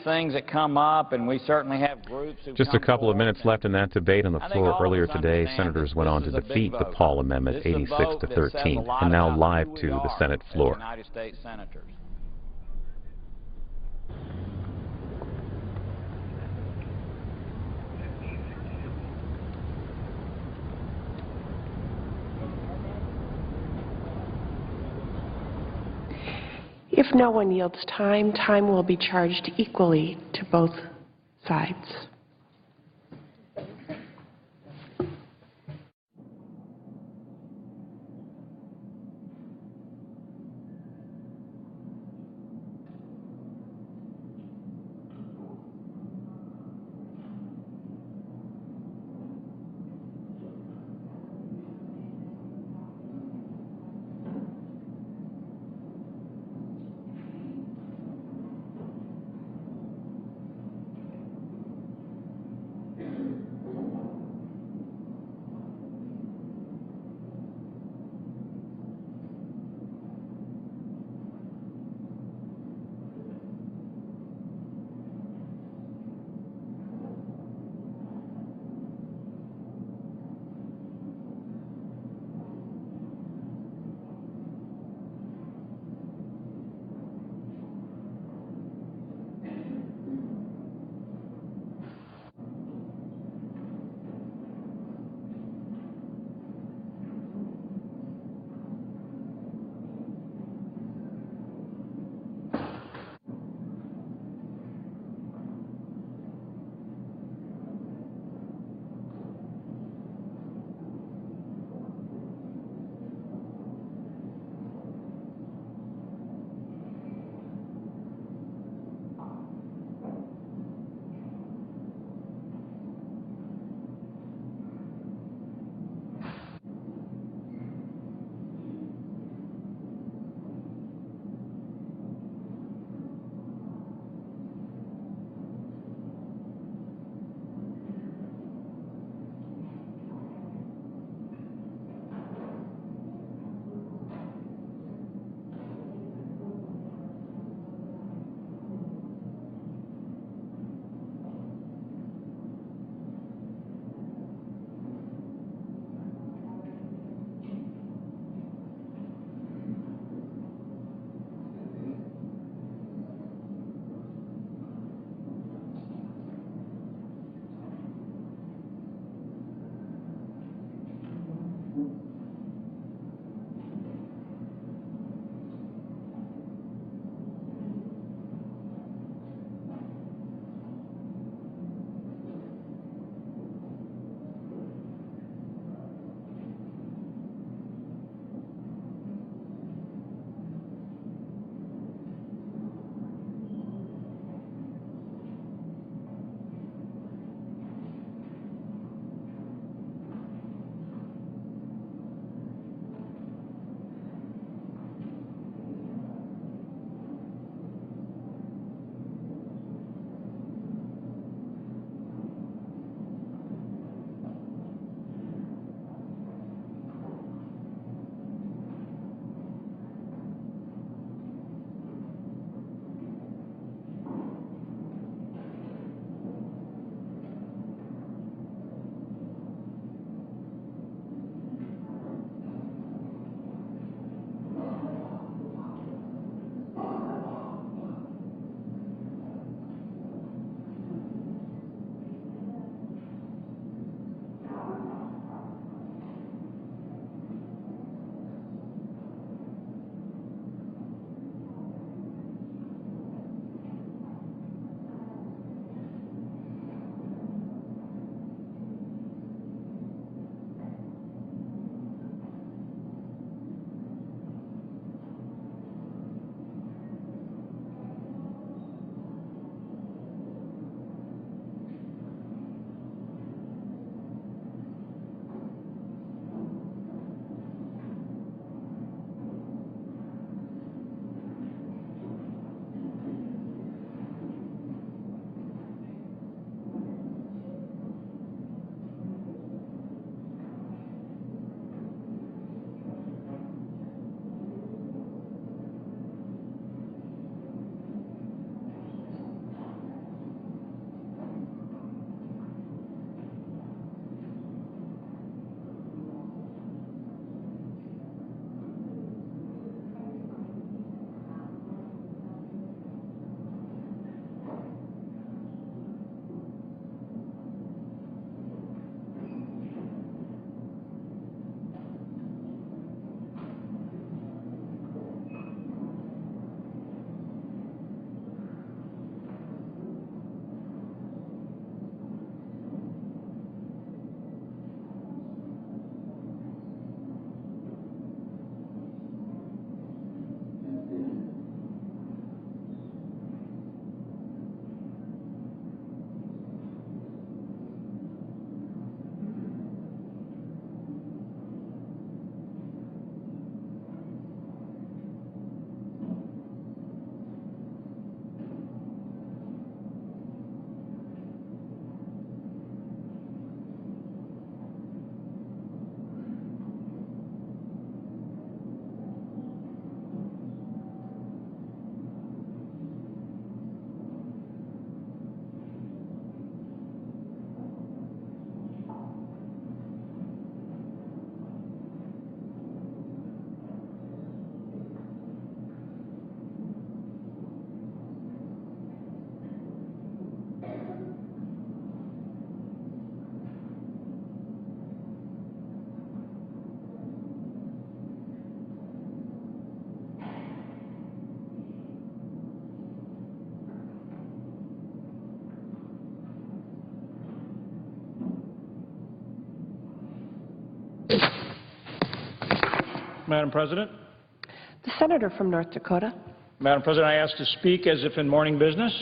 things that come up, and we certainly have groups who Just a couple of minutes left in that debate on the floor. Earlier today, senators went on to defeat the Paul Amendment 86 to 13, and now live to the Senate floor. United States senators. If no one yields time, time will be charged equally to both sides. Madam President. The senator from North Dakota. Madam President, I ask to speak as if in morning business.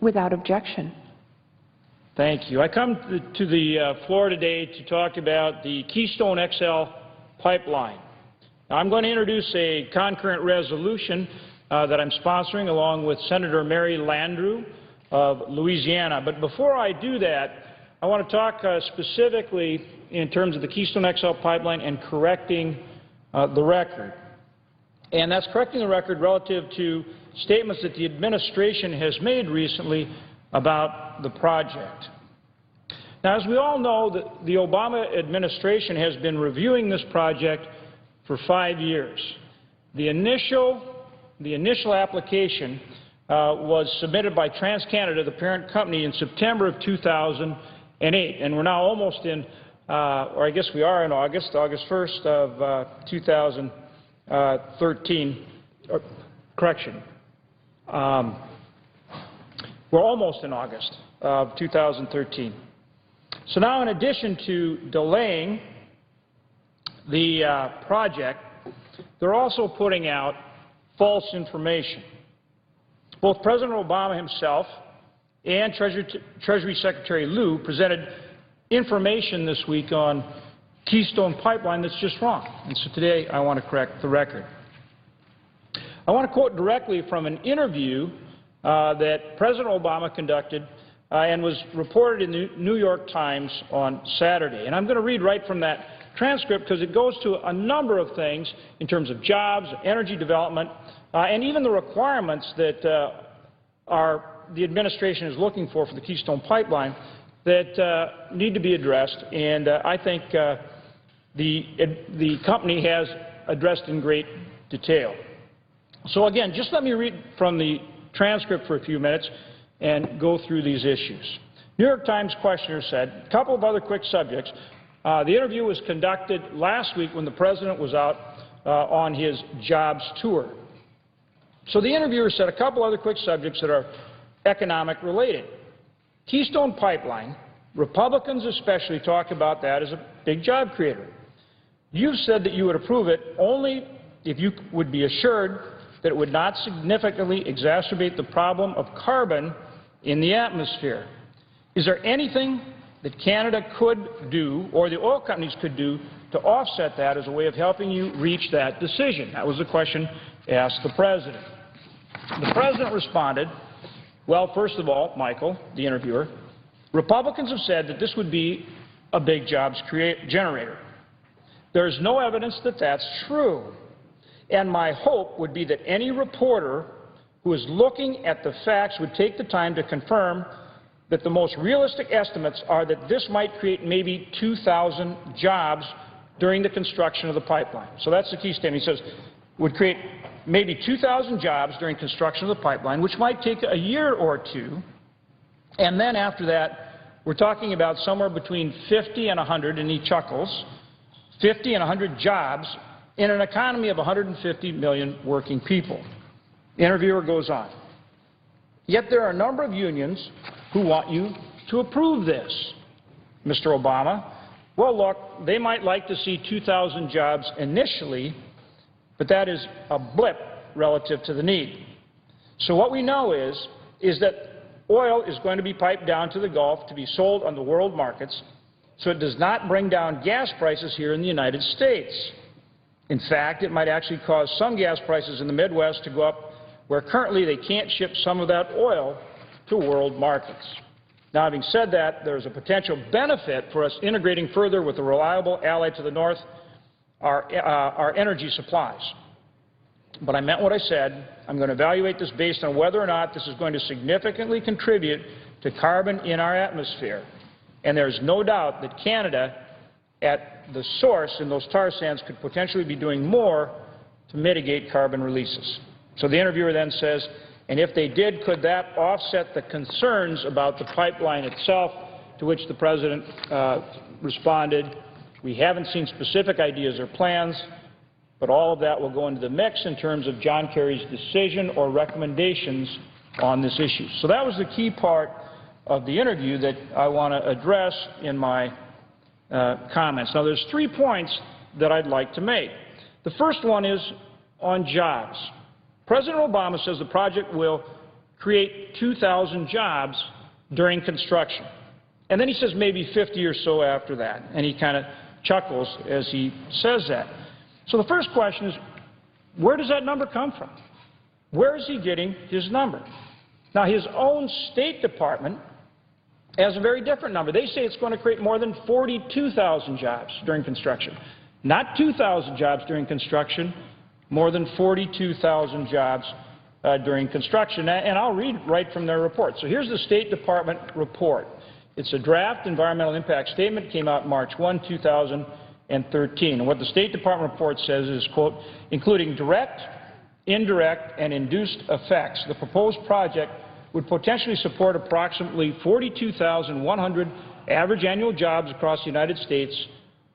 Without objection. Thank you. I come to the floor today to talk about the Keystone XL pipeline. Now, I'm going to introduce a concurrent resolution that I'm sponsoring along with Senator Mary Landrieu of Louisiana. But before I do that, I want to talk specifically in terms of the Keystone XL pipeline and correcting the record. And that's correcting the record relative to statements that the administration has made recently about the project. Now, as we all know, the Obama administration has been reviewing this project for 5 years. The initial application was submitted by TransCanada, the parent company, in September of 2008, and we're now almost in, or I guess we are in August 1st of 2013. Correction. We're almost in August of 2013. So now, in addition to delaying the project, they're also putting out false information. Both President Obama himself and Treasury Secretary Liu presented information this week on Keystone Pipeline that's just wrong. And so today I want to correct the record. I want to quote directly from an interview that President Obama conducted and was reported in the New York Times on Saturday. And I'm going to read right from that transcript because it goes to a number of things in terms of jobs, energy development, and even the requirements that the administration is looking for the Keystone Pipeline that need to be addressed. And I think the company has addressed in great detail. So again, just let me read from the transcript for a few minutes and go through these issues. New York Times questioner said, a couple of other quick subjects. The interview was conducted last week when the President was out on his jobs tour. So the interviewer said a couple other quick subjects that are economic related. Keystone Pipeline, Republicans especially talk about that as a big job creator. You've said that you would approve it only if you would be assured that it would not significantly exacerbate the problem of carbon in the atmosphere. Is there anything that Canada could do or the oil companies could do to offset that as a way of helping you reach that decision? That was the question asked the President. The President responded, well, first of all, Michael, the interviewer, Republicans have said that this would be a big jobs generator. There is no evidence that that's true. And my hope would be that any reporter who is looking at the facts would take the time to confirm that the most realistic estimates are that this might create maybe 2,000 jobs during the construction of the pipeline. So that's the key statement. He says would create maybe 2,000 jobs during construction of the pipeline, which might take a year or two. And then after that, we're talking about somewhere between 50 and 100, and he chuckles, 50 and 100 jobs in an economy of 150 million working people. The interviewer goes on. Yet there are a number of unions who want you to approve this, Mr. Obama. Well, look, they might like to see 2,000 jobs initially, but that is a blip relative to the need. So what we know is that oil is going to be piped down to the Gulf to be sold on the world markets, so it does not bring down gas prices here in the United States. In fact, it might actually cause some gas prices in the Midwest to go up where currently they can't ship some of that oil to world markets. Now, having said that, there's a potential benefit for us integrating further with a reliable ally to the north, our energy supplies. But I meant what I said. I'm going to evaluate this based on whether or not this is going to significantly contribute to carbon in our atmosphere. And there's no doubt that Canada, at the source in those tar sands, could potentially be doing more to mitigate carbon releases. So the interviewer then says, and if they did, could that offset the concerns about the pipeline itself? To which the President responded, we haven't seen specific ideas or plans, but all of that will go into the mix in terms of John Kerry's decision or recommendations on this issue. So that was the key part of the interview that I want to address in my comments. Now, there's 3 points that I'd like to make. The first one is on jobs. President Obama says the project will create 2,000 jobs during construction. And then he says maybe 50 or so after that, and he kind of chuckles as he says that. So the first question is, where does that number come from? Where is he getting his number? Now, his own State Department has a very different number. They say it's going to create more than 42,000 jobs during construction. Not 2,000 jobs during construction, more than 42,000 jobs during construction. And I'll read right from their report. So here's the State Department report. It's a draft environmental impact statement. It came out March 1, 2013. And what the State Department report says is, quote, including direct, indirect, and induced effects, the proposed project would potentially support approximately 42,100 average annual jobs across the United States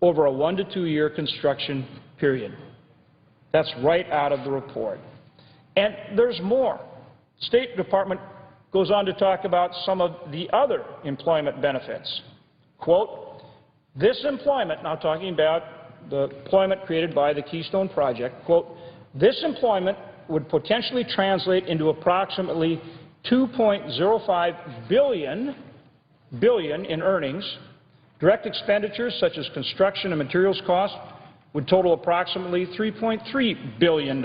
over a 1 to 2 year construction period. That's right out of the report. And there's more. The State Department goes on to talk about some of the other employment benefits. Quote, this employment, now talking about the employment created by the Keystone Project, quote, this employment would potentially translate into approximately $2.05 billion in earnings. Direct expenditures such as construction and materials costs would total approximately $3.3 billion.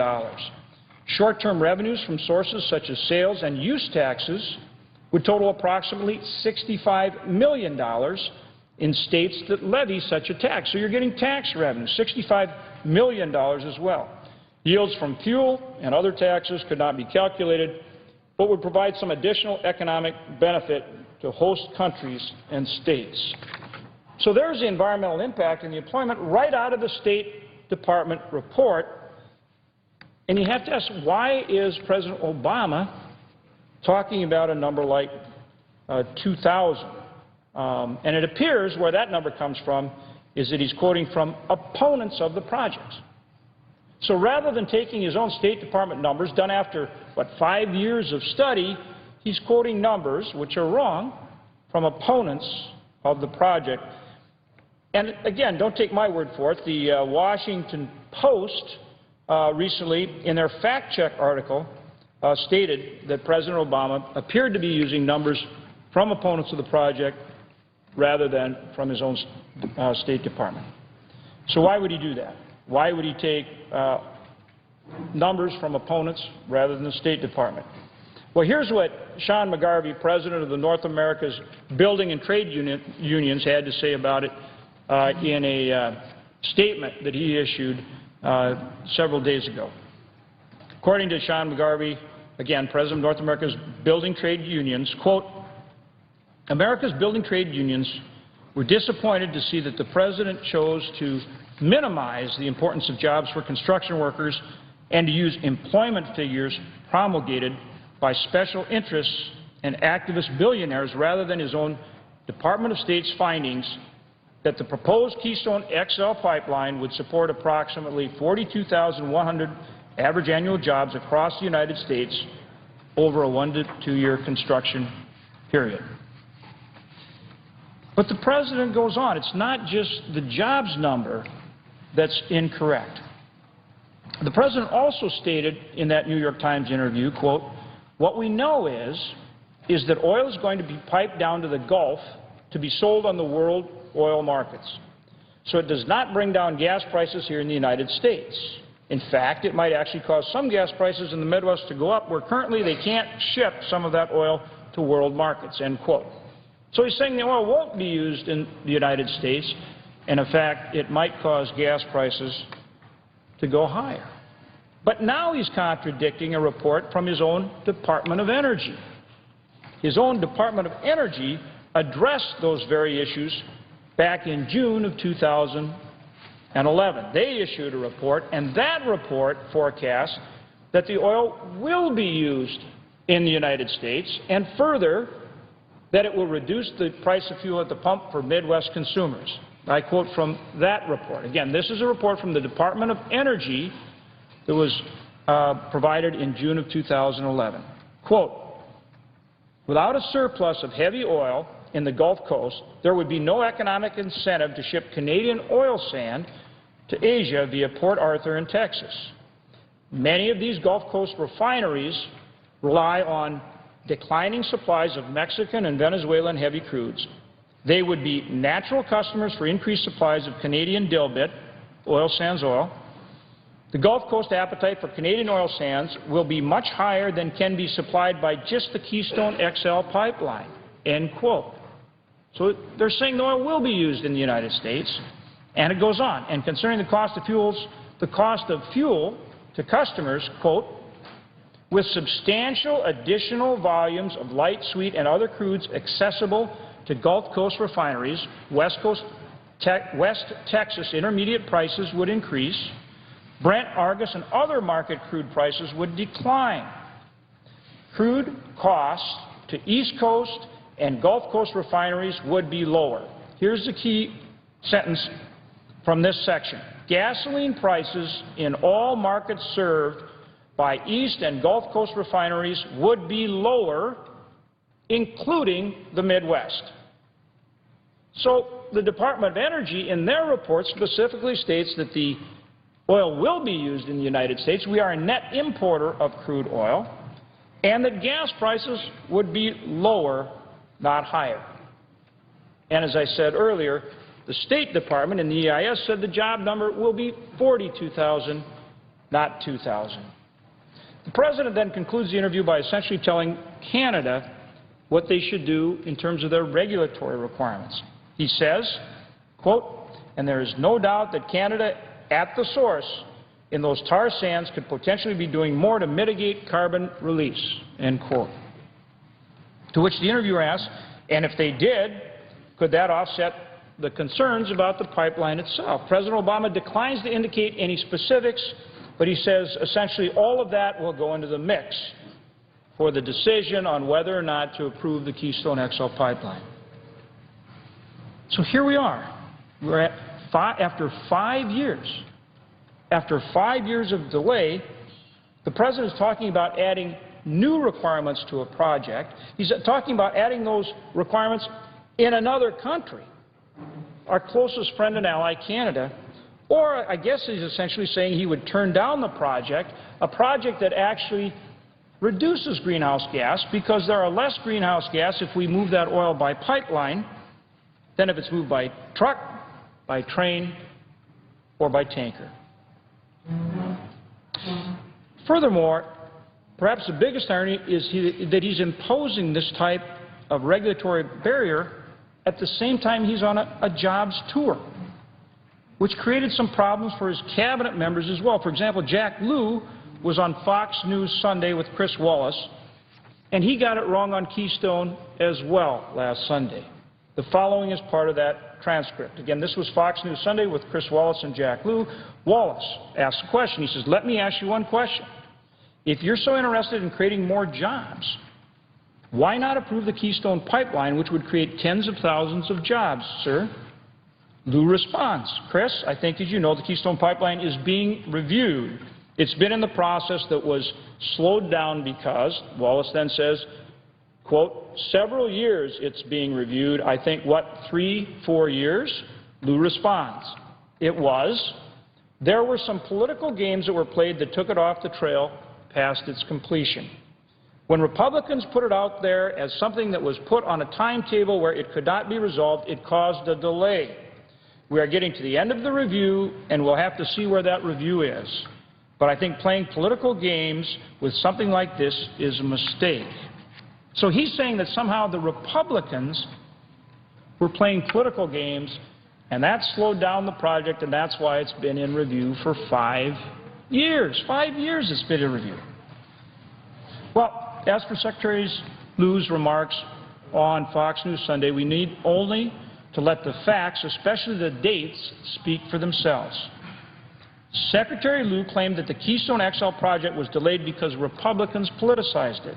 Short-term revenues from sources such as sales and use taxes would total approximately $65 million in states that levy such a tax. So you're getting tax revenue, $65 million as well. Yields from fuel and other taxes could not be calculated, but would provide some additional economic benefit to host countries and states. So there's the environmental impact and the employment right out of the State Department report. And you have to ask, why is President Obama talking about a number like 2,000? And it appears where that number comes from is that he's quoting from opponents of the projects. So rather than taking his own State Department numbers done after, 5 years of study, he's quoting numbers, which are wrong, from opponents of the project. And again, don't take my word for it. The Washington Post recently, in their fact-check article, stated that President Obama appeared to be using numbers from opponents of the project rather than from his own State Department. So why would he do that? Why would he take numbers from opponents rather than the State Department? Well, here's what Sean McGarvey, president of the North America's Building and Trade Unions, had to say about it in a statement that he issued several days ago. According to Sean McGarvey, again, president of North America's Building Trade Unions, quote, America's building trade unions were disappointed to see that the president chose to minimize the importance of jobs for construction workers and to use employment figures promulgated by special interests and activist billionaires rather than his own Department of State's findings that the proposed Keystone XL pipeline would support approximately 42,100 average annual jobs across the United States over a 1 to 2 year construction period. But the president goes on. It's not just the jobs number that's incorrect. The president also stated in that New York Times interview, quote, what we know is that oil is going to be piped down to the Gulf to be sold on the world oil markets. So it does not bring down gas prices here in the United States. In fact, it might actually cause some gas prices in the Midwest to go up where currently they can't ship some of that oil to world markets, end quote. So he's saying the oil won't be used in the United States, and in fact, it might cause gas prices to go higher. But now he's contradicting a report from his own Department of Energy. His own Department of Energy addressed those very issues back in June of 2011. They issued a report, and that report forecasts that the oil will be used in the United States, and further, that it will reduce the price of fuel at the pump for Midwest consumers. I quote from that report. Again, this is a report from the Department of Energy that was provided in June of 2011. Quote, without a surplus of heavy oil in the Gulf Coast, there would be no economic incentive to ship Canadian oil sand to Asia via Port Arthur in Texas. Many of these Gulf Coast refineries rely on declining supplies of Mexican and Venezuelan heavy crudes. They would be natural customers for increased supplies of Canadian dilbit, oil sands oil. The Gulf Coast appetite for Canadian oil sands will be much higher than can be supplied by just the Keystone XL pipeline, end quote. So they're saying the oil will be used in the United States, and it goes on. And concerning the cost of fuel to customers, quote, with substantial additional volumes of light, sweet, and other crudes accessible to Gulf Coast refineries, West Texas intermediate prices would increase, Brent, Argus, and other market crude prices would decline. Crude costs to East Coast and Gulf Coast refineries would be lower. Here's the key sentence from this section. Gasoline prices in all markets served by East and Gulf Coast refineries would be lower, including the Midwest. So the Department of Energy in their report specifically states that the oil will be used in the United States. We are a net importer of crude oil, and that gas prices would be lower, not higher. And as I said earlier, the State Department and the EIS said the job number will be 42,000, not 2,000. The President then concludes the interview by essentially telling Canada what they should do in terms of their regulatory requirements. He says, quote, and there is no doubt that Canada at the source in those tar sands could potentially be doing more to mitigate carbon release, end quote. To which the interviewer asked, and if they did, could that offset the concerns about the pipeline itself? President Obama declines to indicate any specifics, but he says essentially all of that will go into the mix for the decision on whether or not to approve the Keystone XL pipeline. So here we are. We're at after 5 years. After 5 years of delay, the President is talking about adding new requirements to a project. He's talking about adding those requirements in another country, our closest friend and ally, Canada. Or I guess he's essentially saying he would turn down the project, a project that actually reduces greenhouse gas, because there are less greenhouse gas if we move that oil by pipeline than if it's moved by truck, by train, or by tanker. Furthermore, perhaps the biggest irony is that he's imposing this type of regulatory barrier at the same time he's on a jobs tour, which created some problems for his cabinet members as well. For example, Jack Lew was on Fox News Sunday with Chris Wallace, and he got it wrong on Keystone as well last Sunday. The following is part of that transcript. Again, this was Fox News Sunday with Chris Wallace and Jack Lew. Wallace asked a question. He says, let me ask you one question. If you're so interested in creating more jobs, why not approve the Keystone pipeline, which would create tens of thousands of jobs, sir? Lew responds, Chris, I think as you know, the Keystone pipeline is being reviewed. It's been in the process that was slowed down because, Wallace then says, quote, several years it's being reviewed. I think, what, 3-4 years? Lew responds, it was. There were some political games that were played that took it off the trail past its completion. When Republicans put it out there as something that was put on a timetable where it could not be resolved, it caused a delay. We are getting to the end of the review, and we'll have to see where that review is. But I think playing political games with something like this is a mistake. So he's saying that somehow the Republicans were playing political games, and that slowed down the project, and that's why it's been in review for 5 years. 5 years it's been in review. Well, as for Secretary Lew's remarks on Fox News Sunday, we need only to let the facts, especially the dates, speak for themselves. Secretary Lew claimed that the Keystone XL project was delayed because Republicans politicized it.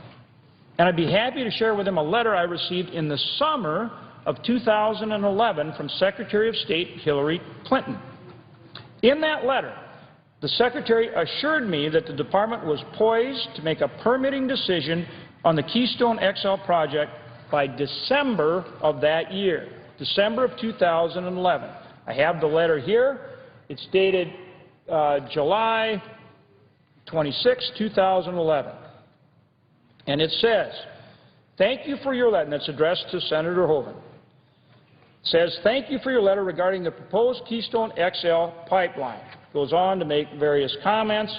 And I'd be happy to share with him a letter I received in the summer of 2011 from Secretary of State Hillary Clinton. In that letter, the Secretary assured me that the Department was poised to make a permitting decision on the Keystone XL project by December of that year, December of 2011. I have the letter here, It's dated July 26, 2011. And it says, thank you for your letter, and it's addressed to Senator Hoeven. It says, thank you for your letter regarding the proposed Keystone XL pipeline. It goes on to make various comments,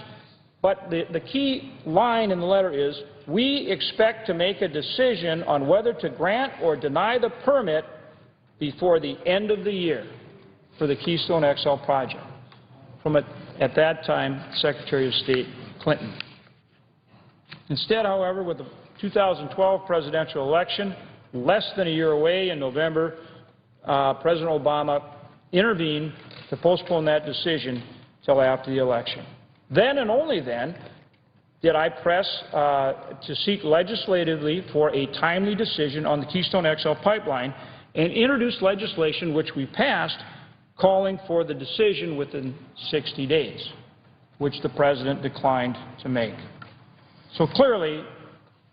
but the key line in the letter is, we expect to make a decision on whether to grant or deny the permit before the end of the year for the Keystone XL project. From at that time, Secretary of State Clinton. Instead, however, with the 2012 presidential election less than a year away in November, President Obama intervened to postpone that decision until after the election. Then and only then did I press to seek legislatively for a timely decision on the Keystone XL pipeline and introduce legislation which we passed calling for the decision within 60 days, which the President declined to make. So clearly,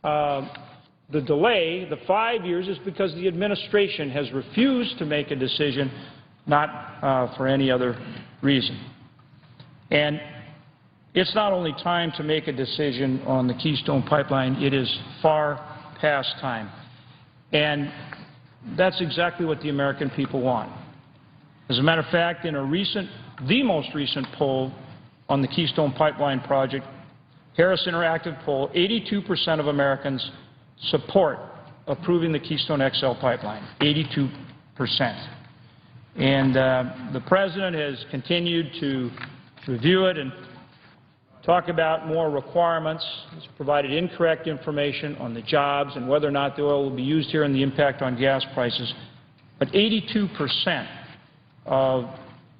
the delay, the 5 years, is because the administration has refused to make a decision, not for any other reason. And it's not only time to make a decision on the Keystone pipeline, it is far past time. And that's exactly what the American people want. As a matter of fact, in the most recent poll on the Keystone Pipeline project, Harris Interactive poll, 82% of Americans support approving the Keystone XL pipeline, 82%. And the President has continued to review it and talk about more requirements. He's provided incorrect information on the jobs and whether or not the oil will be used here and the impact on gas prices. But 82% of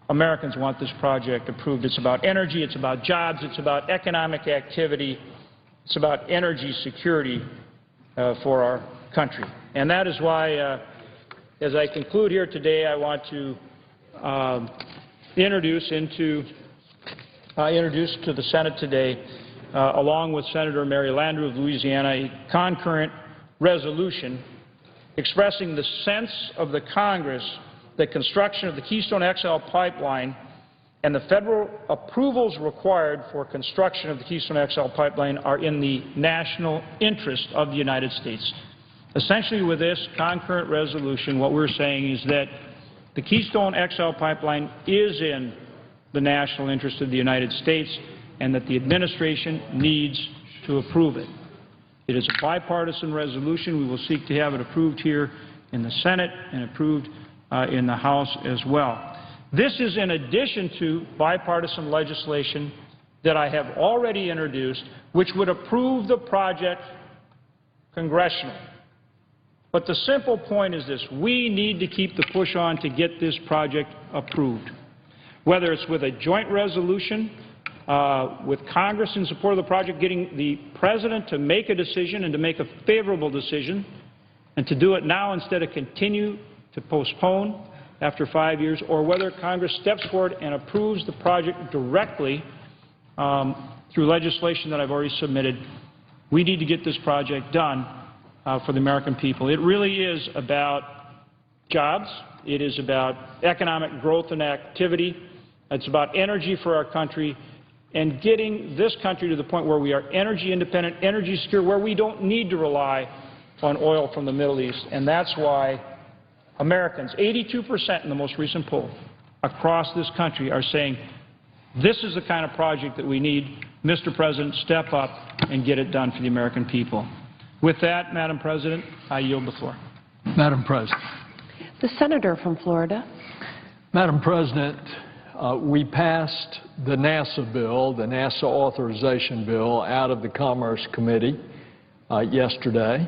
Americans want this project approved. It's about energy, it's about jobs, it's about economic activity, it's about energy security for our country. And that is why, as I conclude here today, I want to introduce to the Senate today, along with Senator Mary Landrieu of Louisiana, a concurrent resolution expressing the sense of the Congress that construction of the Keystone XL pipeline and the federal approvals required for construction of the Keystone XL pipeline are in the national interest of the United States. Essentially, with this concurrent resolution, what we're saying is that the Keystone XL pipeline is in the national interest of the United States and that the administration needs to approve it. It is a bipartisan resolution. We will seek to have it approved here in the Senate and approved in the House as well. This is in addition to bipartisan legislation that I have already introduced, which would approve the project congressionally. But the simple point is this: we need to keep the push on to get this project approved. Whether it's with a joint resolution with Congress in support of the project, getting the President to make a decision and to make a favorable decision, and to do it now instead of continue to postpone after 5 years, or whether Congress steps forward and approves the project directly through legislation that I've already submitted. We need to get this project done for the American people. It really is about jobs. It is about economic growth and activity. It's about energy for our country and getting this country to the point where we are energy independent, energy secure, where we don't need to rely on oil from the Middle East. And that's why Americans, 82% in the most recent poll across this country, are saying this is the kind of project that we need. Mr. President, step up and get it done for the American people. With that, Madam President, I yield the floor. Madam President. The Senator from Florida. Madam President, we passed the NASA bill, the NASA authorization bill, out of the Commerce Committee yesterday.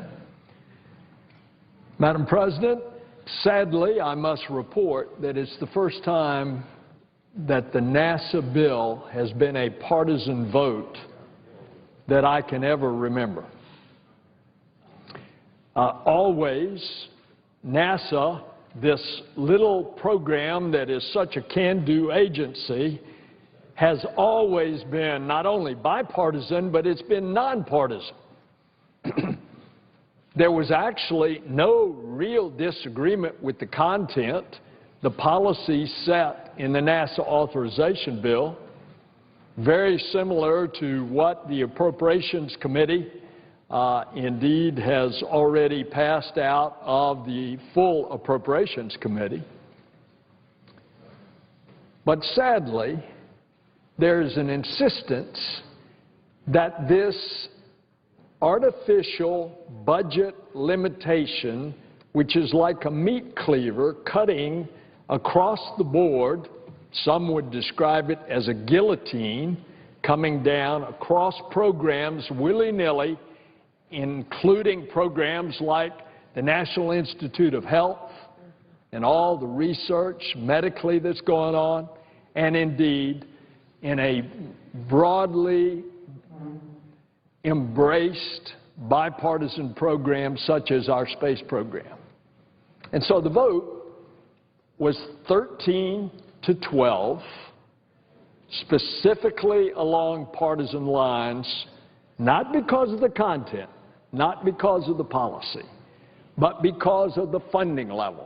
Madam President, sadly, I must report that it's the first time that the NASA bill has been a partisan vote that I can ever remember. Always, NASA, this little program that is such a can-do agency, has always been not only bipartisan, but it's been nonpartisan. There was actually no real disagreement with the content the policy set in the NASA authorization bill, very similar to what the Appropriations Committee indeed has already passed out of the full Appropriations Committee. But sadly, there is an insistence that this artificial budget limitation, which is like a meat cleaver cutting across the board, some would describe it as a guillotine coming down across programs willy-nilly, including programs like the National Institute of Health and all the research medically that's going on, and indeed in a broadly embraced bipartisan program such as our space program. And so the vote was 13 to 12, specifically along partisan lines, not because of the content, not because of the policy, but because of the funding level.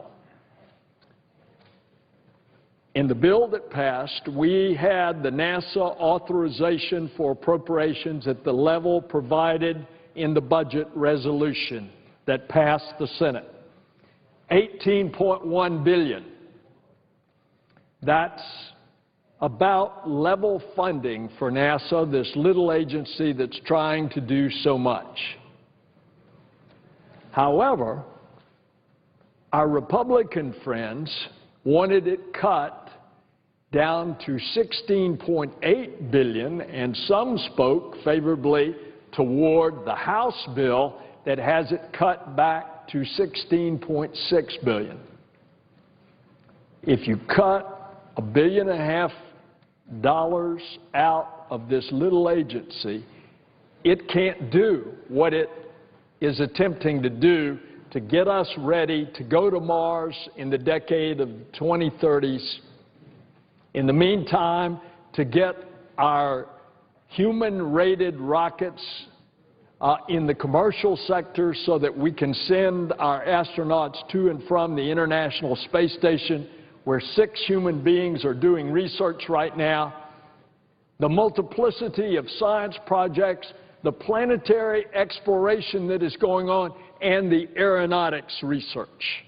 In the bill that passed, we had the NASA authorization for appropriations at the level provided in the budget resolution that passed the Senate, $18.1 billion. That's about level funding for NASA, this little agency that's trying to do so much. However, our Republican friends wanted it cut down to $16.8 billion, and some spoke favorably toward the House bill that has it cut back to $16.6 billion. If you cut $1.5 billion out of this little agency, it can't do what it is attempting to do to get us ready to go to Mars in the decade of the 2030s. In the meantime, to get our human-rated rockets in the commercial sector so that we can send our astronauts to and from the International Space Station, where 6 human beings are doing research right now, the multiplicity of science projects, the planetary exploration that is going on, and the aeronautics research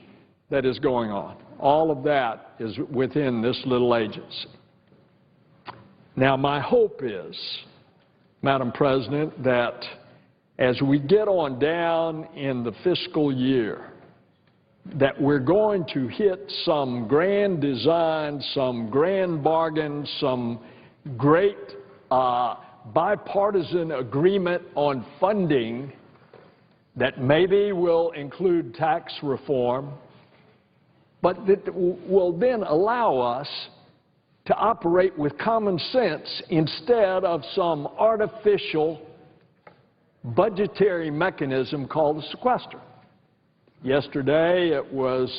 that is going on. All of that is within this little agency. Now, my hope is, Madam President, that as we get on down in the fiscal year, that we're going to hit some grand design, some grand bargains, some great bipartisan agreement on funding that maybe will include tax reform, but that will then allow us to operate with common sense instead of some artificial budgetary mechanism called the sequester. Yesterday it was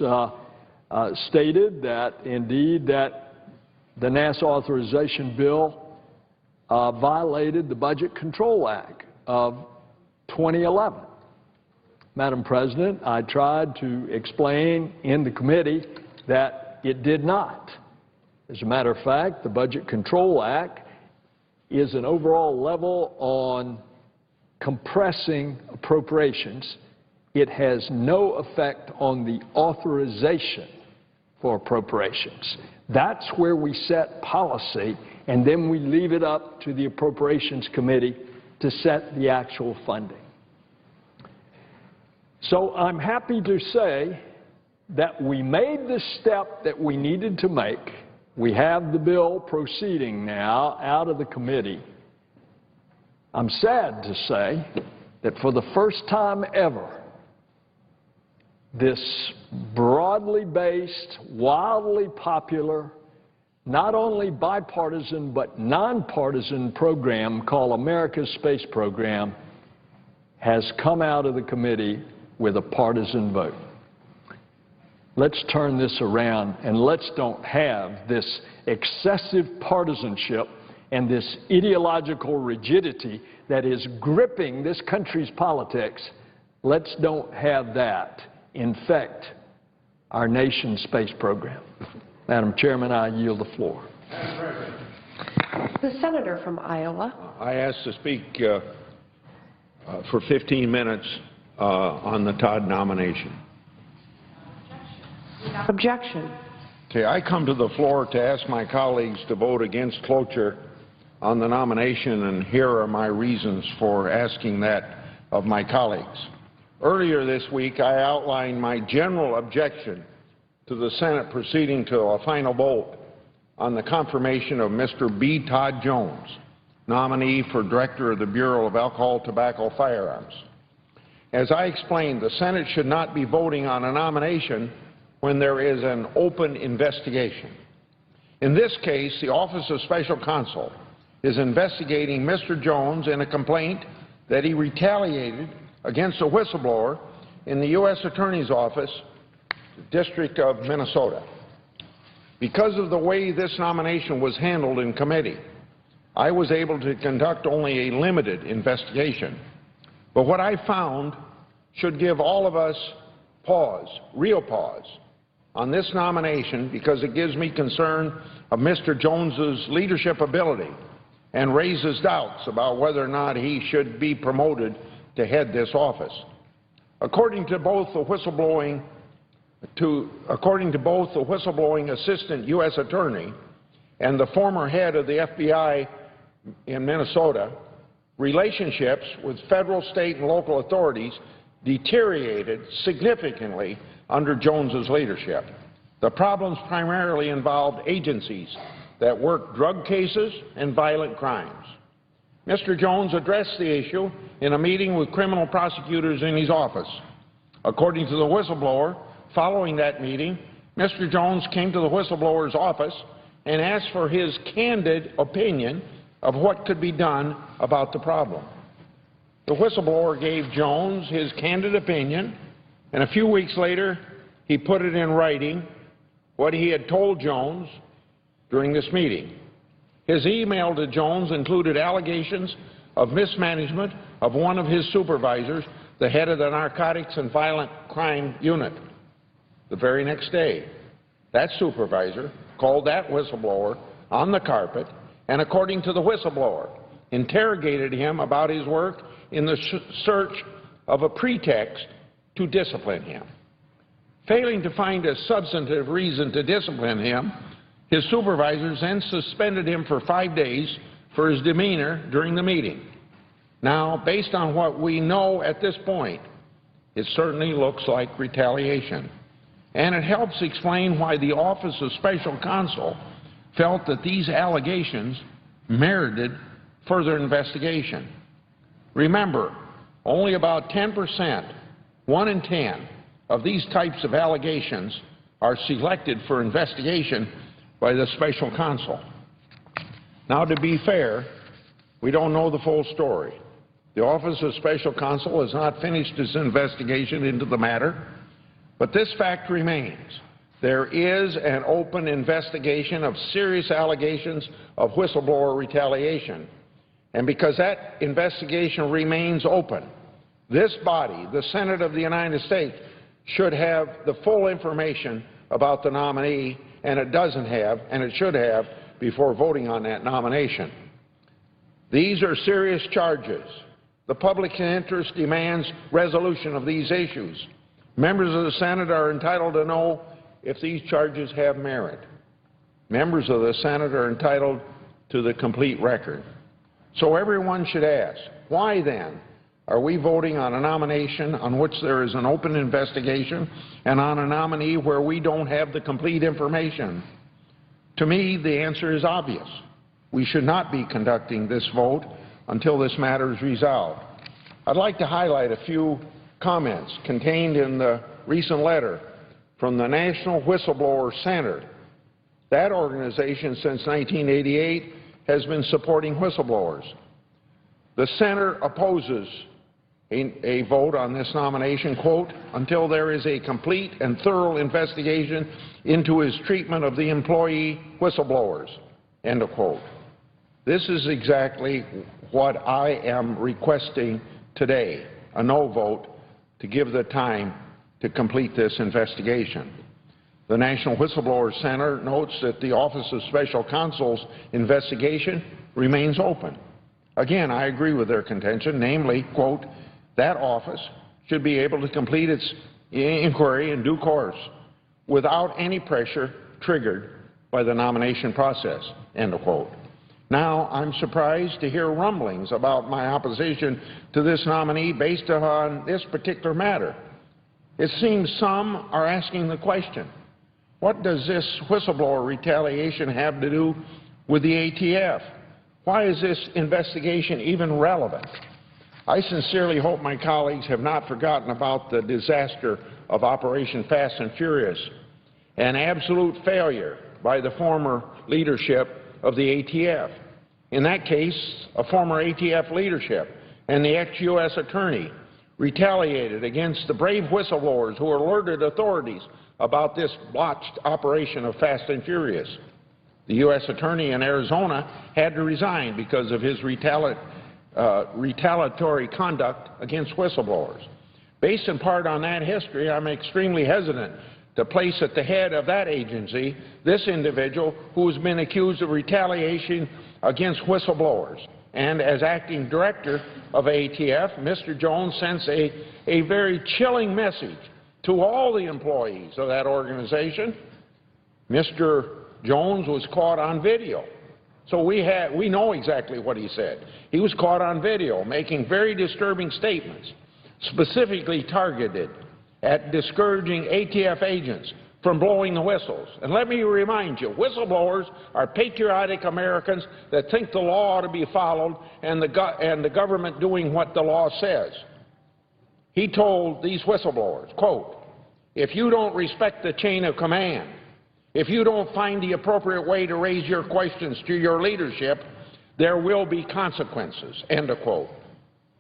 stated that indeed that the NASA authorization bill violated the Budget Control Act of 2011. Madam President, I tried to explain in the committee that it did not. As a matter of fact, the Budget Control Act is an overall level on compressing appropriations. It has no effect on the authorization for appropriations. That's where we set policy, and then we leave it up to the Appropriations Committee to set the actual funding. So I'm happy to say that we made the step that we needed to make. We have the bill proceeding now out of the committee. I'm sad to say that for the first time ever, this broadly based, wildly popular, not only bipartisan but nonpartisan program called America's Space Program has come out of the committee with a partisan vote. Let's turn this around, and let's don't have this excessive partisanship and this ideological rigidity that is gripping this country's politics. Let's don't have that infect our nation's space program. Madam Chairman, I yield the floor. The senator from Iowa. I asked to speak for 15 minutes on the Todd nomination. Objection. Okay, I come to the floor to ask my colleagues to vote against cloture on the nomination, and here are my reasons for asking that of my colleagues. Earlier this week, I outlined my general objection to the Senate proceeding to a final vote on the confirmation of Mr. B. Todd Jones, nominee for Director of the Bureau of Alcohol, Tobacco, Firearms. As I explained, the Senate should not be voting on a nomination when there is an open investigation. In this case, the Office of Special Counsel is investigating Mr. Jones in a complaint that he retaliated against a whistleblower in the U.S. Attorney's Office, District of Minnesota. Because of the way this nomination was handled in committee, I was able to conduct only a limited investigation. But what I found should give all of us pause, real pause, on this nomination, because it gives me concern of Mr. Jones's leadership ability and raises doubts about whether or not he should be promoted to head this office. According to both the whistleblowing assistant U.S. attorney and the former head of the FBI in Minnesota, relationships with federal, state, and local authorities deteriorated significantly under Jones's leadership. The problems primarily involved agencies that work drug cases and violent crimes. Mr. Jones addressed the issue in a meeting with criminal prosecutors in his office. According to the whistleblower, following that meeting, Mr. Jones came to the whistleblower's office and asked for his candid opinion of what could be done about the problem. The whistleblower gave Jones his candid opinion, and a few weeks later, he put it in writing what he had told Jones during this meeting. His email to Jones included allegations of mismanagement of one of his supervisors, the head of the Narcotics and Violent Crime Unit. The very next day, that supervisor called that whistleblower on the carpet and, according to the whistleblower, interrogated him about his work in the search of a pretext to discipline him. Failing to find a substantive reason to discipline him, his supervisors then suspended him for 5 days for his demeanor during the meeting. Now, based on what we know at this point, it certainly looks like retaliation. And it helps explain why the Office of Special Counsel felt that these allegations merited further investigation. Remember, only about 10%, 1 in 10, of these types of allegations are selected for investigation by the Special Counsel. Now, to be fair, we don't know the full story. The Office of Special Counsel has not finished its investigation into the matter, but this fact remains. There is an open investigation of serious allegations of whistleblower retaliation. And because that investigation remains open, this body, the Senate of the United States, should have the full information about the nominee, and it doesn't have, and it should have, before voting on that nomination. These are serious charges. The public interest demands resolution of these issues. Members of the Senate are entitled to know if these charges have merit. Members of the Senate are entitled to the complete record. So everyone should ask, why then are we voting on a nomination on which there is an open investigation and on a nominee where we don't have the complete information? To me, the answer is obvious. We should not be conducting this vote until this matter is resolved. I'd like to highlight a few comments contained in the recent letter from the National Whistleblower Center. That organization, since 1988, has been supporting whistleblowers. The center opposes a vote on this nomination, quote, until there is a complete and thorough investigation into his treatment of the employee whistleblowers, end of quote. This is exactly what I am requesting today, a no vote to give the time to complete this investigation. The National Whistleblower Center notes that the Office of Special Counsel's investigation remains open. Again, I agree with their contention, namely, quote, that office should be able to complete its inquiry in due course without any pressure triggered by the nomination process, end of quote. Now, I'm surprised to hear rumblings about my opposition to this nominee based on this particular matter. It seems some are asking the question, what does this whistleblower retaliation have to do with the ATF? Why is this investigation even relevant? I sincerely hope my colleagues have not forgotten about the disaster of Operation Fast and Furious, an absolute failure by the former leadership of the ATF. In that case, a former ATF leadership and the ex-U.S. attorney retaliated against the brave whistleblowers who alerted authorities about this botched operation of Fast and Furious. The U.S. attorney in Arizona had to resign because of his retaliatory conduct against whistleblowers. Based in part on that history, I'm extremely hesitant to place at the head of that agency this individual who has been accused of retaliation against whistleblowers. And as acting director of ATF, Mr. Jones sends a very chilling message to all the employees of that organization. Mr. Jones was caught on video. So we know exactly what he said. He was caught on video making very disturbing statements, specifically targeted at discouraging ATF agents from blowing the whistles. And let me remind you, whistleblowers are patriotic Americans that think the law ought to be followed and the government doing what the law says. He told these whistleblowers, quote, if you don't respect the chain of command, if you don't find the appropriate way to raise your questions to your leadership, there will be consequences, end of quote.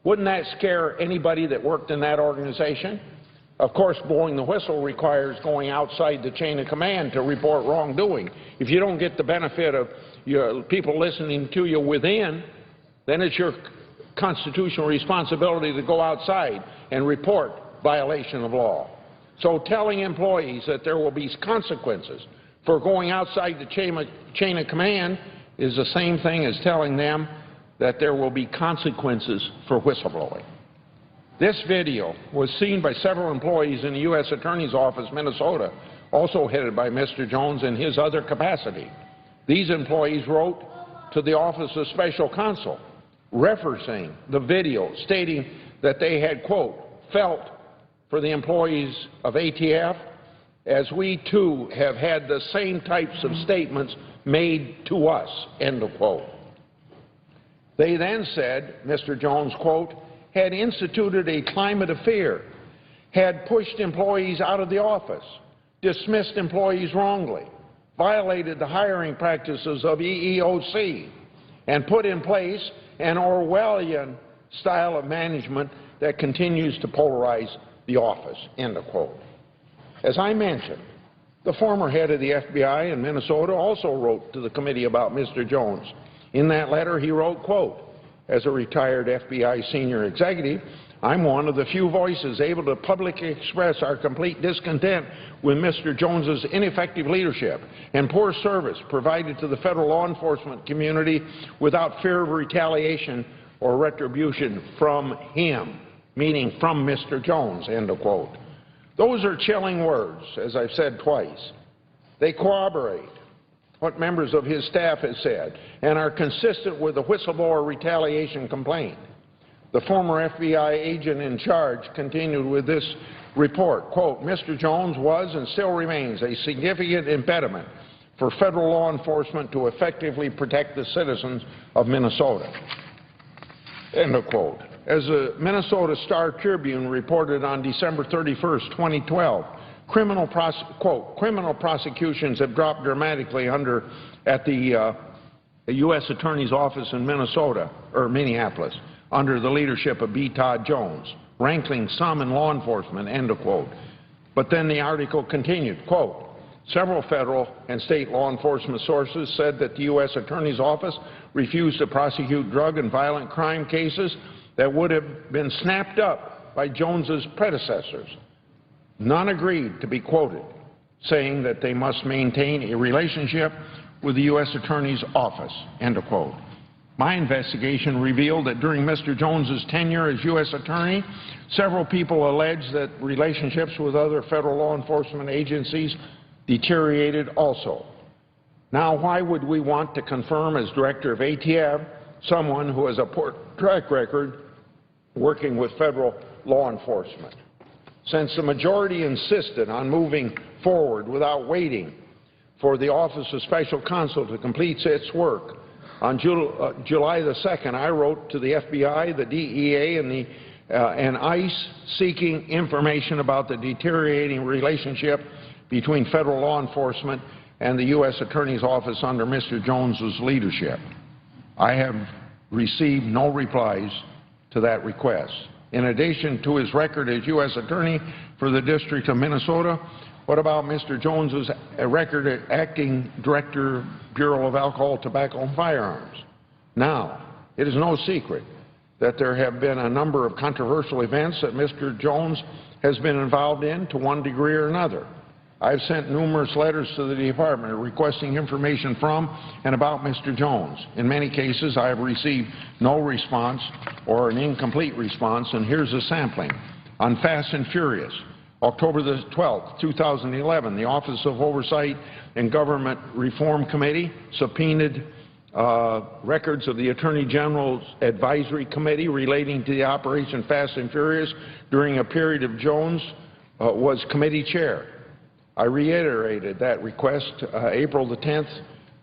Wouldn't that scare anybody that worked in that organization? Of course, blowing the whistle requires going outside the chain of command to report wrongdoing. If you don't get the benefit of your people listening to you within, then it's your constitutional responsibility to go outside and report violation of law. So telling employees that there will be consequences for going outside the chain of command is the same thing as telling them that there will be consequences for whistleblowing. This video was seen by several employees in the U.S. Attorney's Office, Minnesota, also headed by Mr. Jones in his other capacity. These employees wrote to the Office of Special Counsel, referencing the video, stating that they had, quote, felt for the employees of ATF as we too have had the same types of statements made to us, end of quote. They then said, Mr. Jones, quote, had instituted a climate of fear, had pushed employees out of the office, dismissed employees wrongly, violated the hiring practices of EEOC, and put in place an Orwellian style of management that continues to polarize the office, end of quote. As I mentioned, the former head of the FBI in Minnesota also wrote to the committee about Mr. Jones. In that letter, he wrote, quote, as a retired FBI senior executive, I'm one of the few voices able to publicly express our complete discontent with Mr. Jones's ineffective leadership and poor service provided to the federal law enforcement community without fear of retaliation or retribution from him, meaning from Mr. Jones, end of quote. Those are chilling words, as I've said twice. They corroborate what members of his staff have said and are consistent with the whistleblower retaliation complaint. The former FBI agent in charge continued with this report, quote, Mr. Jones was and still remains a significant impediment for federal law enforcement to effectively protect the citizens of Minnesota, end of quote. As the Minnesota Star Tribune reported on December 31st, 2012, criminal prosecutions have dropped dramatically at the U.S. Attorney's Office in Minneapolis, under the leadership of Todd Jones, rankling some in law enforcement, end of quote. But then the article continued, quote, several federal and state law enforcement sources said that the U.S. Attorney's Office refused to prosecute drug and violent crime cases that would have been snapped up by Jones's predecessors. None agreed to be quoted. saying that they must maintain a relationship with the U.S. Attorney's Office, end of quote. My investigation revealed that during Mr. Jones's tenure as U.S. Attorney, several people alleged that relationships with other federal law enforcement agencies deteriorated also. Now, why would we want to confirm as Director of ATF someone who has a poor track record working with federal law enforcement? Since the majority insisted on moving forward without waiting for the Office of Special Counsel to complete its work, on July the 2nd, I wrote to the FBI, the DEA, and ICE seeking information about the deteriorating relationship between federal law enforcement and the U.S. Attorney's Office under Mr. Jones's leadership. I have received no replies to that request. In addition to his record as U.S. Attorney for the District of Minnesota, what about Mr. Jones's record as Acting Director, Bureau of Alcohol, Tobacco, and Firearms? Now, it is no secret that there have been a number of controversial events that Mr. Jones has been involved in to one degree or another. I've sent numerous letters to the Department requesting information from and about Mr. Jones. In many cases, I have received no response or an incomplete response, and here's a sampling. On Fast and Furious, October the 12th, 2011, the Office of Oversight and Government Reform Committee subpoenaed records of the Attorney General's Advisory Committee relating to the Operation Fast and Furious during a period of Jones was committee chair. I reiterated that request April the 10th,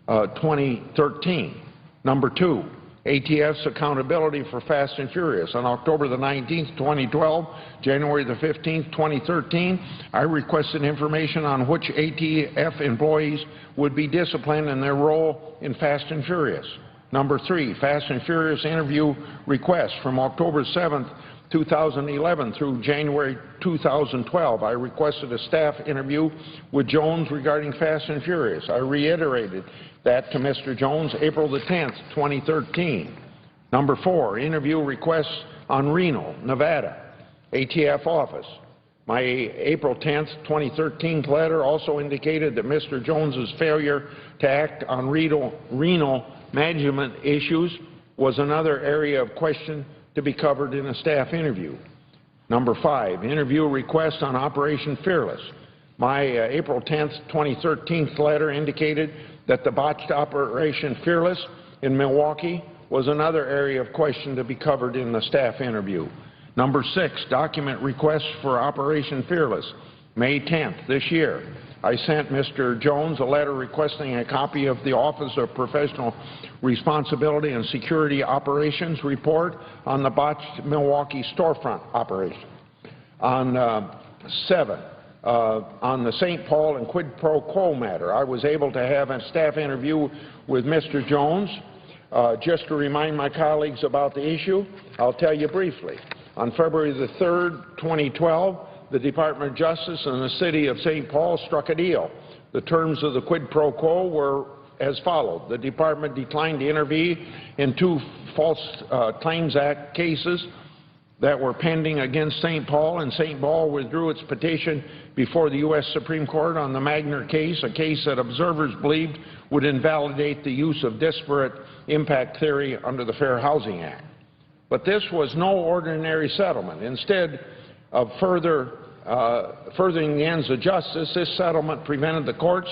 2013. Number two, ATF's accountability for Fast and Furious. On October the 19th, 2012, January the 15th, 2013, I requested information on which ATF employees would be disciplined in their role in Fast and Furious. Number three, Fast and Furious interview requests from October 7th, 2011 through January 2012. I requested a staff interview with Jones regarding Fast and Furious. I reiterated that to Mr. Jones April the 10th, 2013. Number four, interview requests on Reno, Nevada, ATF office. My April 10th, 2013 letter also indicated that Mr. Jones's failure to act on Reno management issues was another area of question to be covered in a staff interview. Number five, interview request on Operation Fearless. My April 10th, 2013 letter indicated that the botched Operation Fearless in Milwaukee was another area of question to be covered in the staff interview. Number six, document request for Operation Fearless, May 10th this year. I sent Mr. Jones a letter requesting a copy of the Office of Professional Responsibility and Security Operations report on the botched Milwaukee storefront operation. On on the St. Paul and quid pro quo matter, I was able to have a staff interview with Mr. Jones. Just to remind my colleagues about the issue, I'll tell you briefly. On February the 3rd, 2012, the Department of Justice and the City of St. Paul struck a deal. The terms of the quid pro quo were as followed. The Department declined to intervene in two False Claims Act cases that were pending against St. Paul, and St. Paul withdrew its petition before the U.S. Supreme Court on the Magner case, a case that observers believed would invalidate the use of disparate impact theory under the Fair Housing Act. But this was no ordinary settlement. Instead of furthering the ends of justice, this settlement prevented the courts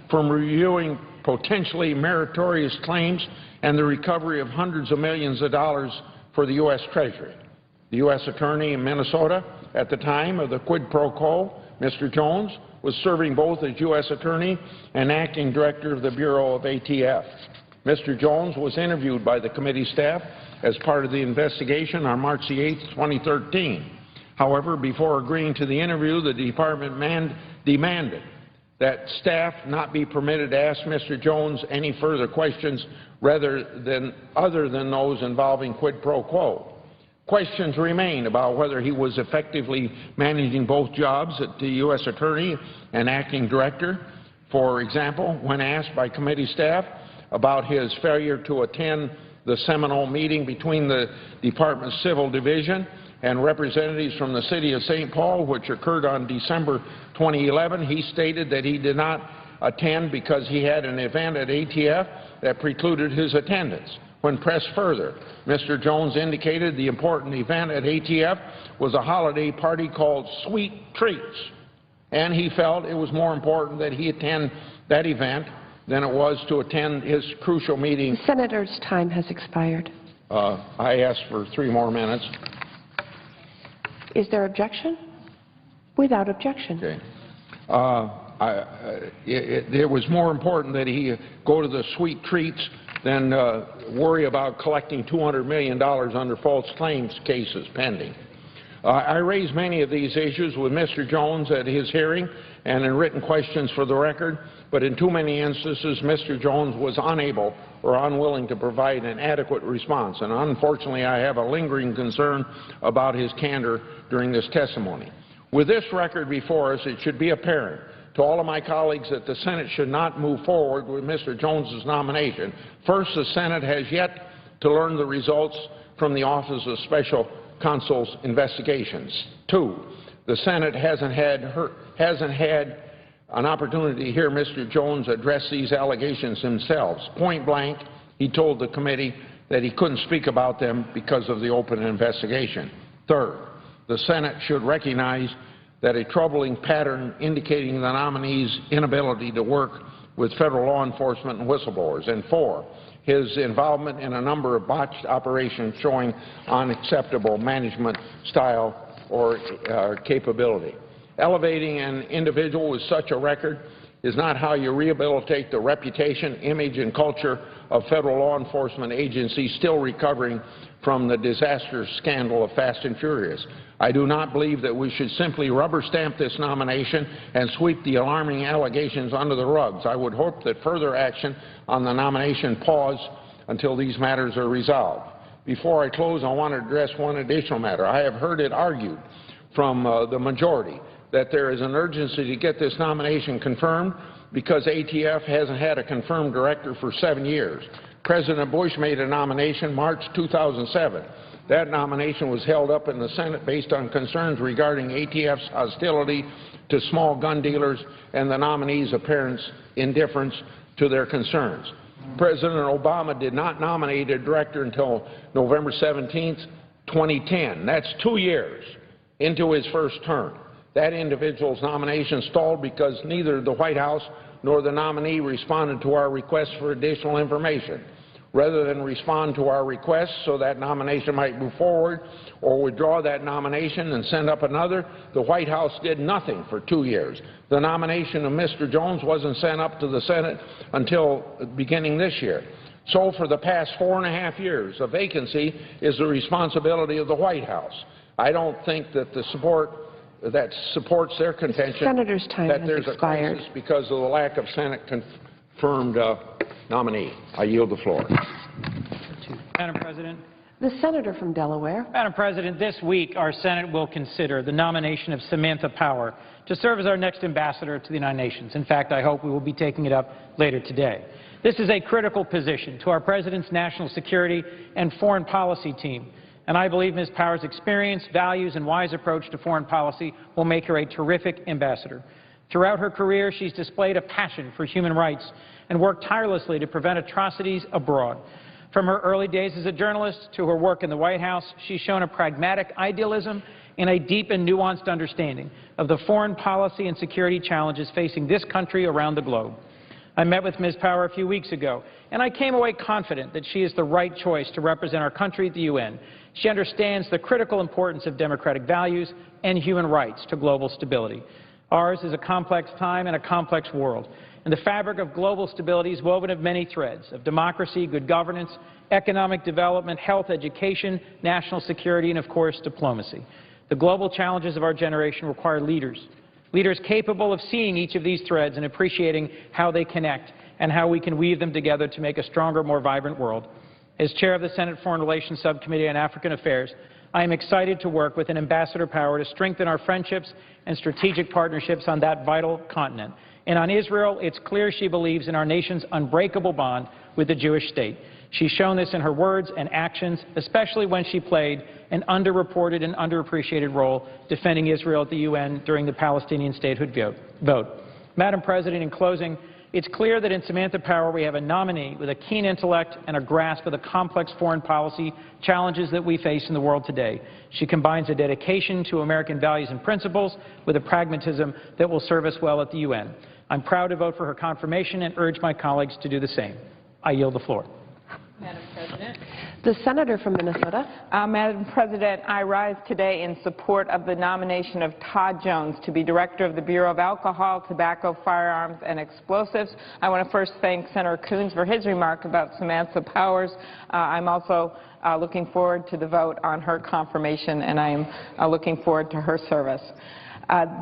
from reviewing potentially meritorious claims and the recovery of hundreds of millions of dollars for the U.S. Treasury. The U.S. Attorney in Minnesota at the time of the quid pro quo, Mr. Jones, was serving both as U.S. Attorney and Acting Director of the Bureau of ATF. Mr. Jones was interviewed by the committee staff as part of the investigation on March the 8th, 2013. However, before agreeing to the interview, the Department demanded that staff not be permitted to ask Mr. Jones any further questions other than those involving quid pro quo. Questions remain about whether he was effectively managing both jobs at the U.S. Attorney and Acting Director. For example, when asked by committee staff about his failure to attend the Seminole meeting between the Department's Civil Division and representatives from the city of St. Paul, which occurred on December 2011. He stated that he did not attend because he had an event at ATF that precluded his attendance. When pressed further, Mr. Jones indicated the important event at ATF was a holiday party called Sweet Treats, and he felt it was more important that he attend that event than it was to attend his crucial meeting. The senator's time has expired. I asked for 3 more minutes. Is there objection? Without objection. Okay. It was more important that he go to the Sweet Treats than worry about collecting $200 million under false claims cases pending. I raised many of these issues with Mr. Jones at his hearing and in written questions for the record, but in too many instances, Mr. Jones was unable or unwilling to provide an adequate response, and unfortunately, I have a lingering concern about his candor during this testimony. With this record before us, it should be apparent to all of my colleagues that the Senate should not move forward with Mr. Jones's nomination. First, the Senate has yet to learn the results from the Office of Special Counsel's investigations. 2, the Senate hasn't had an opportunity to hear Mr. Jones address these allegations themselves. Point blank, he told the committee that he couldn't speak about them because of the open investigation. Third, the Senate should recognize that a troubling pattern indicating the nominee's inability to work with federal law enforcement and whistleblowers. And 4, his involvement in a number of botched operations showing unacceptable management style or capability. Elevating an individual with such a record is not how you rehabilitate the reputation, image, and culture of federal law enforcement agencies still recovering from the disastrous scandal of Fast and Furious. I do not believe that we should simply rubber stamp this nomination and sweep the alarming allegations under the rugs. I would hope that further action on the nomination pause until these matters are resolved. Before I close, I want to address one additional matter. I have heard it argued from the majority that there is an urgency to get this nomination confirmed because ATF hasn't had a confirmed director for 7 years. President Bush made a nomination March 2007. That nomination was held up in the Senate based on concerns regarding ATF's hostility to small gun dealers and the nominee's apparent indifference to their concerns. President Obama did not nominate a director until November 17, 2010. That's 2 years into his first term. That individual's nomination stalled because neither the White House nor the nominee responded to our request for additional information. Rather than respond to our request so that nomination might move forward or withdraw that nomination and send up another, the White House did nothing for 2 years. The nomination of Mr. Jones wasn't sent up to the Senate until beginning this year. So for the past 4.5 years, a vacancy is the responsibility of the White House. I don't think that the support that supports their contention Senator's time that has there's expired. a crisis because of the lack of Senate confirmed nominee. I yield the floor. Madam President. The senator from Delaware. Madam President, this week our Senate will consider the nomination of Samantha Power to serve as our next ambassador to the United Nations. In fact, I hope we will be taking it up later today. This is a critical position to our President's national security and foreign policy team, and I believe Ms. Power's experience, values, and wise approach to foreign policy will make her a terrific ambassador. Throughout her career, she's displayed a passion for human rights and worked tirelessly to prevent atrocities abroad. From her early days as a journalist to her work in the White House, she's shown a pragmatic idealism and a deep and nuanced understanding of the foreign policy and security challenges facing this country around the globe. I met with Ms. Power a few weeks ago, and I came away confident that she is the right choice to represent our country at the UN. She understands the critical importance of democratic values and human rights to global stability. Ours is a complex time and a complex world, and the fabric of global stability is woven of many threads of democracy, good governance, economic development, health, education, national security, and, of course, diplomacy. The global challenges of our generation require leaders capable of seeing each of these threads and appreciating how they connect and how we can weave them together to make a stronger, more vibrant world. As chair of the Senate Foreign Relations Subcommittee on African Affairs, I am excited to work with Ambassador Power to strengthen our friendships and strategic partnerships on that vital continent. And on Israel, it's clear she believes in our nation's unbreakable bond with the Jewish state. She's shown this in her words and actions, especially when she played an underreported and underappreciated role defending Israel at the UN during the Palestinian statehood vote. Madam President, in closing, it's clear that in Samantha Power we have a nominee with a keen intellect and a grasp of the complex foreign policy challenges that we face in the world today. She combines a dedication to American values and principles with a pragmatism that will serve us well at the UN. I'm proud to vote for her confirmation and urge my colleagues to do the same. I yield the floor. Madam President. The senator from Minnesota. Madam President, I rise today in support of the nomination of Todd Jones to be Director of the Bureau of Alcohol, Tobacco, Firearms and Explosives. I want to first thank Senator Coons for his remark about Samantha Powers. I'm also looking forward to the vote on her confirmation, and I am looking forward to her service.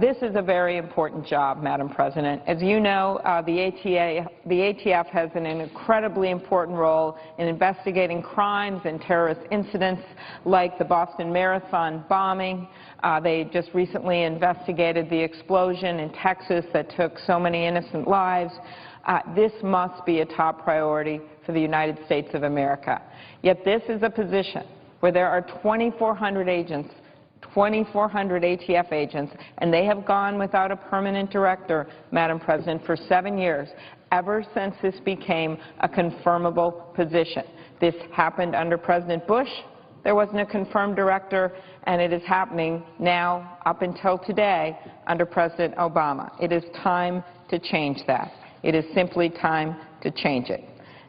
This is a very important job, Madam President. As you know, the ATF has an incredibly important role in investigating crimes and terrorist incidents like the Boston Marathon bombing. They just recently investigated the explosion in Texas that took so many innocent lives. This must be a top priority for the United States of America. Yet this is a position where there are 2,400 agents 2,400 ATF agents, and they have gone without a permanent director, Madam President, for 7 years, ever since this became a confirmable position. This happened under President Bush. There wasn't a confirmed director, and it is happening now, up until today, under President Obama. It is time to change that. It is simply time to change it.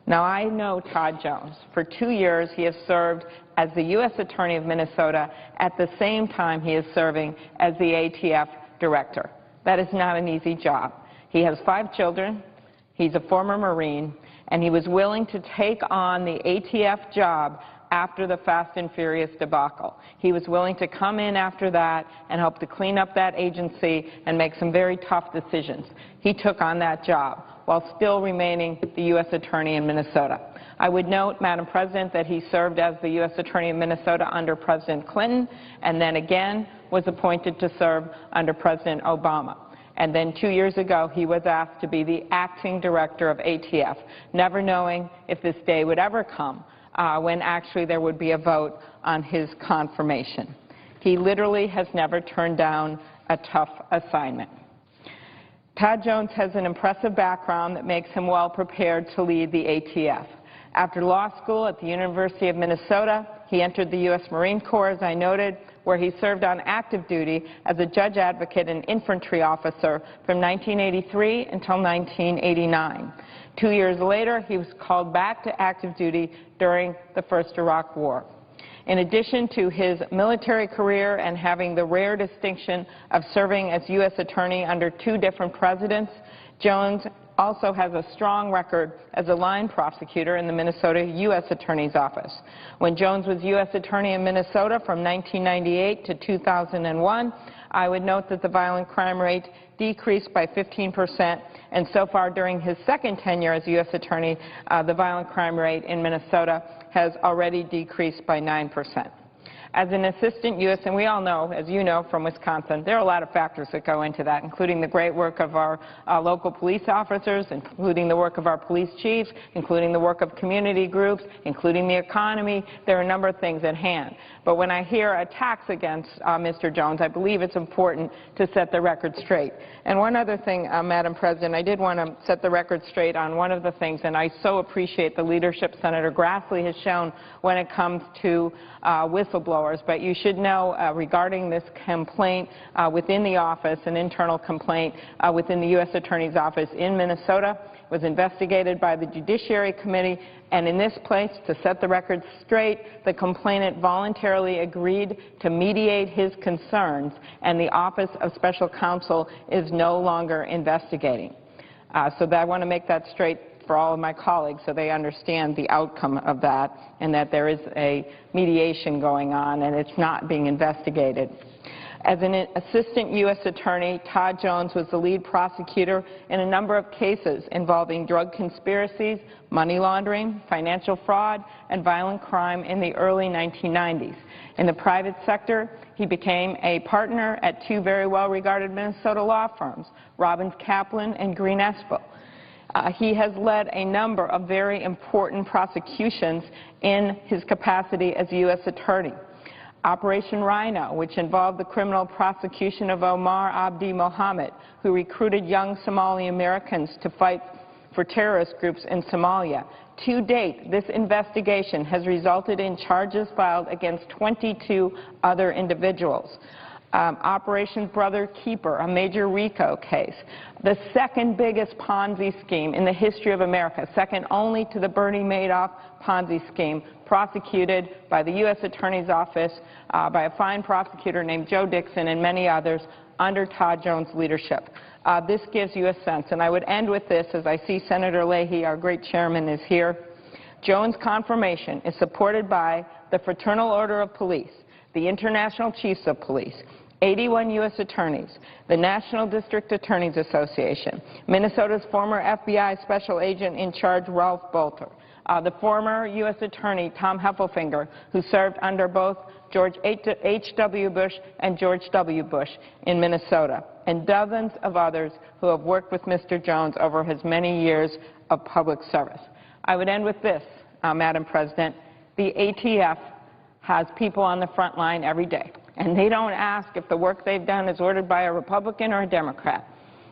Now, I know Todd Jones. For 2 years, he has served as the U.S. Attorney of Minnesota at the same time he is serving as the ATF Director. That is not an easy job. He has 5 children, he's a former Marine, and he was willing to take on the ATF job after the Fast and Furious debacle. He was willing to come in after that and help to clean up that agency and make some very tough decisions. He took on that job while still remaining the U.S. Attorney in Minnesota. I would note, Madam President, that he served as the U.S. Attorney of Minnesota under President Clinton and then again was appointed to serve under President Obama. And then 2 years ago, he was asked to be the acting director of ATF, never knowing if this day would ever come when actually there would be a vote on his confirmation. He literally has never turned down a tough assignment. Todd Jones has an impressive background that makes him well prepared to lead the ATF. After law school at the University of Minnesota, he entered the U.S. Marine Corps, as I noted, where he served on active duty as a judge advocate and infantry officer from 1983 until 1989. 2 years later, he was called back to active duty during the first Iraq War. In addition to his military career and having the rare distinction of serving as U.S. Attorney under 2 different presidents, Jones also has a strong record as a line prosecutor in the Minnesota U.S. Attorney's Office. When Jones was U.S. Attorney in Minnesota from 1998 to 2001, I would note that the violent crime rate decreased by 15%, and so far during his second tenure as U.S. Attorney, the violent crime rate in Minnesota has already decreased by 9%. As an assistant U.S., and we all know, as you know from Wisconsin, there are a lot of factors that go into that, including the great work of our local police officers, including the work of our police chiefs, including the work of community groups, including the economy. There are a number of things at hand. But when I hear attacks against Mr. Jones, I believe it's important to set the record straight. And one other thing, Madam President, I did want to set the record straight on one of the things, and I so appreciate the leadership Senator Grassley has shown when it comes to whistleblowers. But you should know regarding this complaint within the office, an internal complaint within the U.S. Attorney's Office in Minnesota, was investigated by the Judiciary Committee, and in this place, to set the record straight, the complainant voluntarily agreed to mediate his concerns, and the Office of Special Counsel is no longer investigating. So I want to make that straight for all of my colleagues so they understand the outcome of that and that there is a mediation going on and it's not being investigated. As an assistant U.S. attorney, Todd Jones was the lead prosecutor in a number of cases involving drug conspiracies, money laundering, financial fraud, and violent crime in the early 1990s. In the private sector, he became a partner at 2 very well-regarded Minnesota law firms, Robbins Kaplan and Green Espel. He has led a number of very important prosecutions in his capacity as U.S. attorney. Operation Rhino, which involved the criminal prosecution of Omar Abdi Mohammed, who recruited young Somali Americans to fight for terrorist groups in Somalia. To date, this investigation has resulted in charges filed against 22 other individuals. Operation Brother Keeper, a major RICO case, the second biggest Ponzi scheme in the history of America, second only to the Bernie Madoff Ponzi scheme, prosecuted by the U.S. Attorney's Office by a fine prosecutor named Joe Dixon and many others under Todd Jones' leadership. This gives you a sense, and I would end with this as I see Senator Leahy, our great chairman, is here. Jones' confirmation is supported by the Fraternal Order of Police, the International Chiefs of Police, 81 U.S. attorneys, the National District Attorneys Association, Minnesota's former FBI Special Agent in Charge Ralph Bolter, the former U.S. Attorney Tom Heffelfinger, who served under both George H.W. Bush and George W. Bush in Minnesota, and dozens of others who have worked with Mr. Jones over his many years of public service. I would end with this, Madam President. The ATF has people on the front line every day, and they don't ask if the work they've done is ordered by a Republican or a Democrat.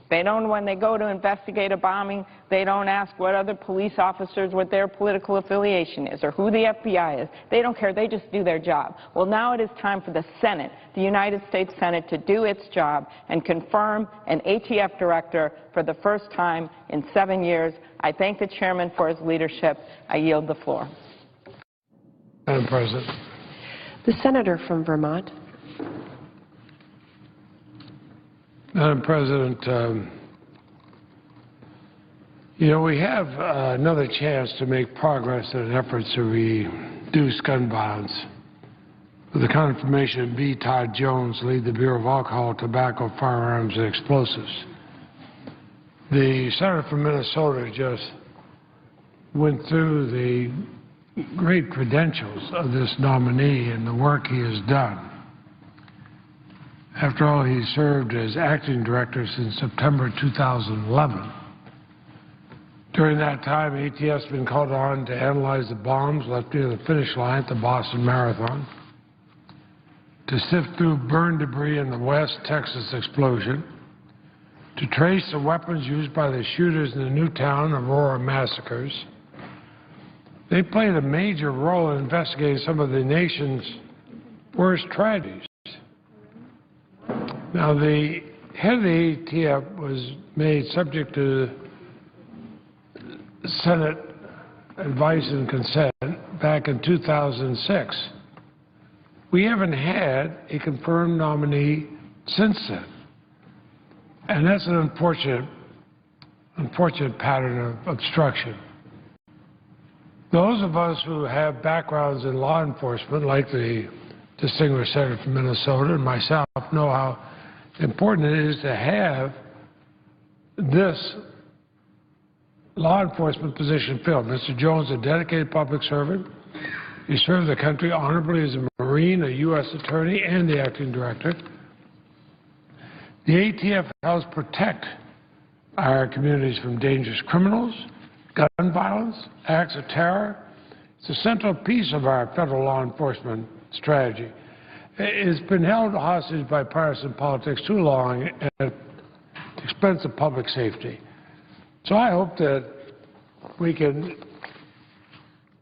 They don't, when they go to investigate a bombing, they don't ask what other police officers, what their political affiliation is, or who the FBI is. They don't care. They just do their job. Well, now it is time for the Senate, the United States Senate, to do its job and confirm an ATF director for the first time in 7 years. I thank the chairman for his leadership. I yield the floor. Madam President. The senator from Vermont. Madam President, we have another chance to make progress in efforts to reduce gun violence. With the confirmation of B. Todd Jones, lead the Bureau of Alcohol, Tobacco, Firearms and Explosives. The senator from Minnesota just went through the great credentials of this nominee and the work he has done. After all, he served as acting director since September 2011. During that time, ATF has been called on to analyze the bombs left near the finish line at the Boston Marathon, to sift through burned debris in the West Texas explosion, to trace the weapons used by the shooters in the Newtown, Aurora massacres. They played a major role in investigating some of the nation's worst tragedies. Now, the head of the ATF was made subject to Senate advice and consent back in 2006. We haven't had a confirmed nominee since then. And that's an unfortunate pattern of obstruction. Those of us who have backgrounds in law enforcement, like the distinguished senator from Minnesota and myself, know how important it is to have this law enforcement position filled. Mr. Jones is a dedicated public servant. He served the country honorably as a Marine, a U.S. attorney, and the acting director. The ATF helps protect our communities from dangerous criminals, gun violence, acts of terror. It's a central piece of our federal law enforcement strategy. It's been held hostage by partisan politics too long at the expense of public safety. So I hope that we can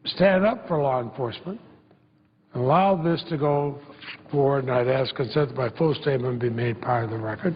stand up for law enforcement, allow this to go forward, and I'd ask consent that my full statement be made part of the record.